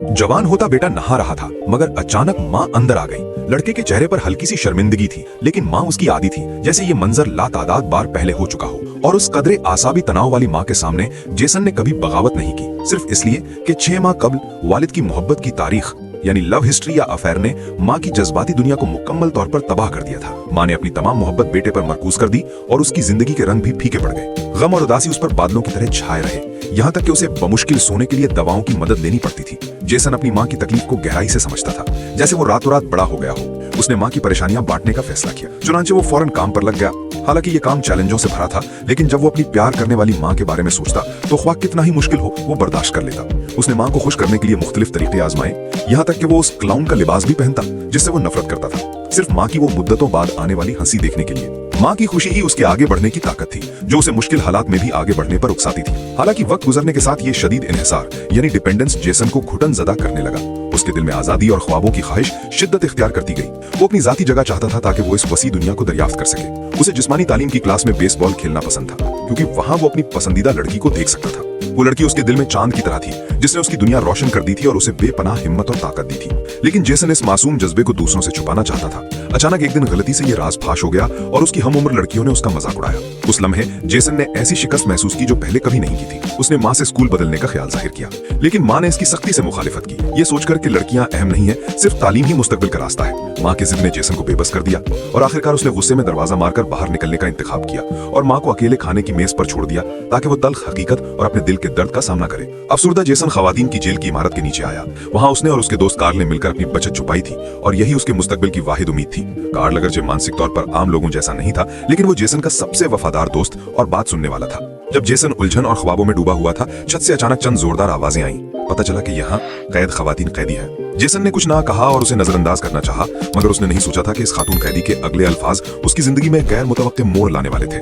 जवान होता बेटा नहा रहा था, मगर अचानक माँ अंदर आ गई। लड़के के चेहरे पर हल्की सी शर्मिंदगी थी, लेकिन माँ उसकी आदी थी, जैसे ये मंजर लातादाद बार पहले हो चुका हो। और उस कदरे आसाबी तनाव वाली माँ के सामने जेसन ने कभी बगावत नहीं की, सिर्फ इसलिए कि 6 माह कबल वालिद की मोहब्बत की तारीख यानी लव हिस्ट्री या अफेयर ने माँ की जज्बाती दुनिया को मुकम्मल तौर पर तबाह कर दिया था। माँ ने अपनी तमाम मोहब्बत बेटे पर मरकूज कर दी और उसकी जिंदगी के रंग भी फीके पड़ गए। गम और उदासी उस पर बादलों की तरह छाए रहे, यहाँ तक कि उसे बमुश्किल सोने के लिए दवाओं की मदद लेनी पड़ती थी। जेसन अपनी माँ की तकलीफ को गहराई से समझता था, जैसे वो रातों रात बड़ा हो गया हो। उसने माँ की परेशानियां बांटने का फैसला किया, चुनांचे वो फौरन काम पर लग गया। हालांकि ये काम चैलेंजों से भरा था, लेकिन जब वो अपनी प्यार करने वाली माँ के बारे में सोचता तो ख्वाह कितना ही मुश्किल हो वो बर्दाश्त कर लेता। उसने माँ को खुश करने के लिए मुख्तलिफ तरीके आजमाए, यहाँ तक कि वो उस क्लाउन का लिबास भी पहनता जिससे वो नफरत करता था, सिर्फ माँ की वो मुद्दतों बाद आने वाली हंसी देखने के लिए। माँ की खुशी ही उसके आगे बढ़ने की ताकत थी, जो उसे मुश्किल हालात में भी आगे बढ़ने पर उकसाती थी। हालांकि वक्त गुजरने के साथ ये शदीद इन्हिसार यानी डिपेंडेंस जेसन को घुटन ज़दा करने लगा। उसके दिल में आजादी और ख्वाबों की ख्वाहिश शिद्दत इख्तियार करती गई। वो अपनी जाती जगह चाहता था ताकि वो इस वसी दुनिया को दरियाफ्त कर सके। उसे जिस्मानी तालीम की क्लास में बेसबॉल खेलना पसंद था, क्योंकि वहां वो अपनी पसंदीदा लड़की को देख सकता था। वो लड़की उसके दिल में चांद की तरह थी, जिसने उसकी दुनिया रोशन कर दी थी और उसे बेपनाह हिम्मत और ताकत दी थी। लेकिन जेसन इस मासूम जज्बे को दूसरों से छुपाना चाहता था। अचानक एक दिन गलती से ये राज फाश हो गया और उसकी हम उम्र लड़कियों ने उसका मजाक उड़ाया। उस लम्हे जेसन ने ऐसी शिकस्त महसूस की जो पहले कभी नहीं की थी। उसने माँ से स्कूल बदलने का ख्याल जाहिर किया, लेकिन माँ ने इसकी सख्ती से मुखालिफत की, ये सोचकर कि लड़कियां अहम नहीं है, सिर्फ तालीम ही मुस्तकबिल का रास्ता है। माँ की जिद ने जेसन को बेबस कर दिया और आखिरकार उसने गुस्से में दरवाजा मारकर बाहर निकलने का इंतखाब किया और माँ को अकेले खाने की मेज पर छोड़ दिया ताकि वो तल्ख हकीकत और अपने दिल के दर्द का सामना करे। अफसुर्दा जेसन खवातीन की जेल की इमारत के नीचे आया। वहां उसने और उसके दोस्त कार्ल ने मिलकर अपनी बचत छुपाई थी और यही उसके मुस्तकबिल की वाहिद उम्मीद थी। कार्ल अगरचे मानसिक तौर पर आम लोगों जैसा नहीं था, लेकिन वो जेसन का सबसे वफादार दोस्त और बात सुनने वाला था। जब जेसन उलझन और ख्वाबों में डूबा हुआ था, छत से अचानक चंद जोरदार आवाजें आईं। पता चला कि यहाँ कैद खवातीन कैदी है। जेसन ने कुछ ना कहा और उसे नजरअंदाज करना चाहा, मगर उसने नहीं सोचा था कि इस खातून कैदी के अगले अल्फाज उसकी जिंदगी में गैर मुतवक्के मोड़ लाने वाले थे।